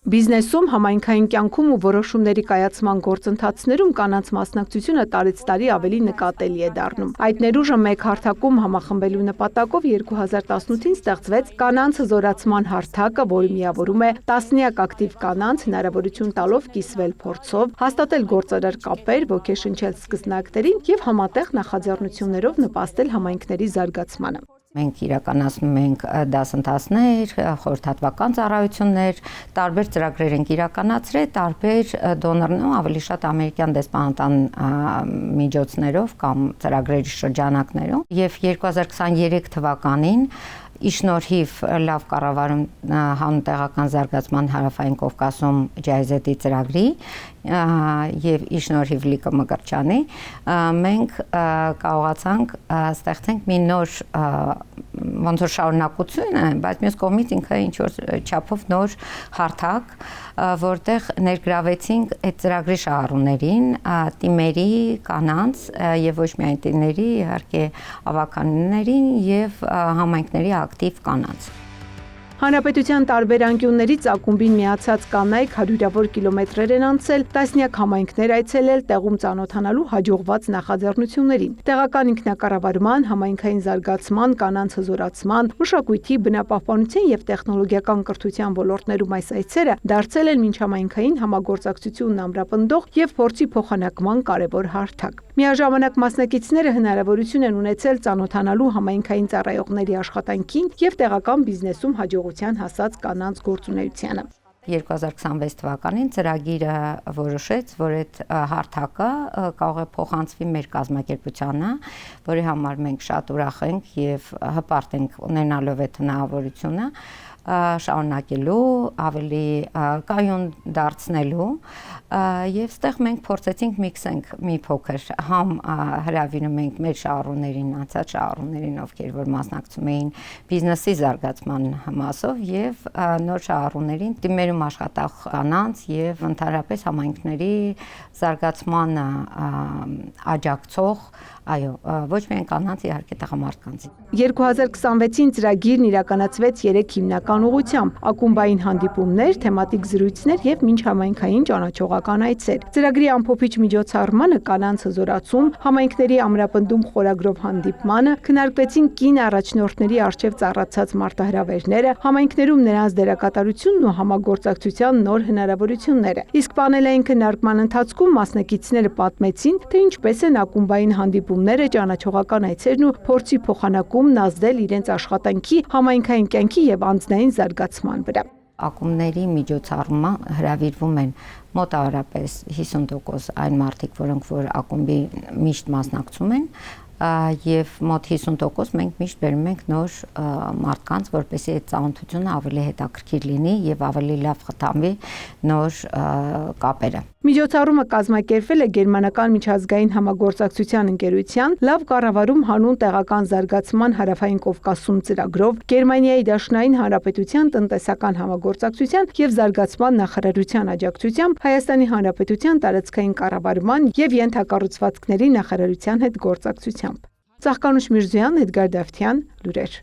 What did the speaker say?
Բիզնեսում, համայնքային կյանքում ու որոշումների կայացման գործընթացներում կանանց մասնակցությունը տարեց տարի ավելի նկատելի է դառնում։ Այդ ներուժը մեկ հարթակում համախմբելու նպատակով 2018-ին ստեղծվեց կանանց զորացման հարթակը, որը միավորում է տասնյակ ակտիվ կանանց, հնարավորություն տալով կիսվել փորձով, հաստատել գործարար կապեր, ոգեշնչել սկսնակներին և համատեղ նախաձեռնություններով նպաստել համայնքների զարգացմանը։ Մենք իրականացնում ենք դասընթացներ, խորհրդատվական ծառայություններ, տարբեր ծրագրեր ենք իրականացրել, տարբեր դոնորներով, ավելի շատ ամերիկյան դեսպանատան միջոցներով կամ ծրագրերի շրջանակներով։ Եվ 2023 թվականին ի շնորհիվ լավ կառավարում հանուն տեղական զարգացման Հարավային Կովկասում ջայզետի ծրագրի եւ ի շնորհիվ Լիկա Մկրտչյանի մենք կարողացանք ստեղծենք մի նոր ոնց որ շարունակություն է, բայց մյուս կողմից ինքը ինչ որ չափով նոր հարթակ, որտեղ ներգրավեցինք այդ ծրագրի շահառուներին, թիմերի, կանանց եւ ոչ միայն թիմերի, իհարկե ավականներին եւ համայնքների ակտիվ կանանց։ Հանրապետության տարբեր անկյուններից ակումբին միացած կանայք հարյուրավոր կիլոմետրեր են անցել, տասնյակ համայնքներ այցելել, տեղում ծանոթանալու հաջողված նախաձեռնություններին։ Տեղական ինքնակառավարման, համայնքային զարգացման, կանանց հզորացման, մշակույթի, բնապահպանության եւ տեխնոլոգիական կրթության ոլորտներում այս այցերը դարձել են մինչհամայնքային համագործակցությունն ամրապնդող եւ փորձի փոխանակման կարեւոր հարթակ։ Միաժամանակ մասնակիցները հնարավորություն են ունեցել ծանոթանալու համայնքային ծառայողների աշխատանքին եւ տեղական բիզնեսում հաջողության հասած կանանց գործունեությանը։ 2026 թվականին ծրագիրը որոշեց, որ այդ հարթակը կարող է փոխանցվի մեր կազմակերպությանը, որի համար մենք շատ ուրախ ենք եւ հպարտ ենք ունենալով այդ հնարավորությունը շարունակելու, ավելի կայուն դարձնելու եւ ստեղ մենք փորձեցինք միքսենք մի փոքր համ հրավիրում ենք մեր շահառուներին, անցած շահառուներին, ովքեր որ մասնակցում էին բիզնեսի զարգացման մասով եւ նոր շահառուներին, թիմերում աշխատող կանանց եւ ընդհանրապես համայնքների զարգացմանը աջակցող, այո, ոչ միայն կանանց, իհարկե տղամարդկանց։ 2026-ին ծրագիրն իրականացվեց 3 հիմնական ուղղությամբ՝ ակումբային հանդիպումներ, թեմատիկ զրույցներ եւ մինչհամայնքային ճանաչողական այցեր։ Ծրագրի ամփոփիչ միջոցառմանը կանանց հզորացում, համայնքների ամրապնդում խորագրով հանդիպմանը, քննարկվեցին կին առաջնորդների առջև ծառացած մարտահրավերները, համայնքներում նրանց դերակատարությունն ու համագործակցության նոր հնարավորությունները։ Իսկ պանելային քննարկման ընթացքում մասնակիցները պատմեցին, թե ինչպես են ակումբային հանդիպումները, ճանաչողական այցերն ու փորձի փոխանակումն ազդել իրենց աշխատանքի, համայնքային կյանքի եւ անձնային զարգացման վրա։ Ակումբների միջոցառումը հրավիրվում են մոտավորապես 50% այն մարդիկ, որոնք որ ակումբի միշտ մասնակցում են, եւ մոտ 50% մենք միշտ բերում ենք նոր մարդկանց, որպեսզի այդ ծանոթությունը ավելի հետաքրքիր լինի եւ ավելի լավ խթանվի նոր կապերը։ Միջոցառումը կազմակերպվել է Գերմանական միջազգային համագործակցության ընկերության «Լավ կառավարում հանուն տեղական զարգացման Հարավային Կովկասում» ծրագրով, Գերմանիայի Դաշնային Հանրապետության տնտեսական համագործակցության եւ զարգացման նախարարության աջակցությամբ Հայաստանի Հանրապետության տարածքային կառավարման եւ ենթակառուցվածքների նախարարության հետ գործակցությամբ։ Ծաղկանուշ Միրզոյան, Էդգար Դավթյան, լուրեր։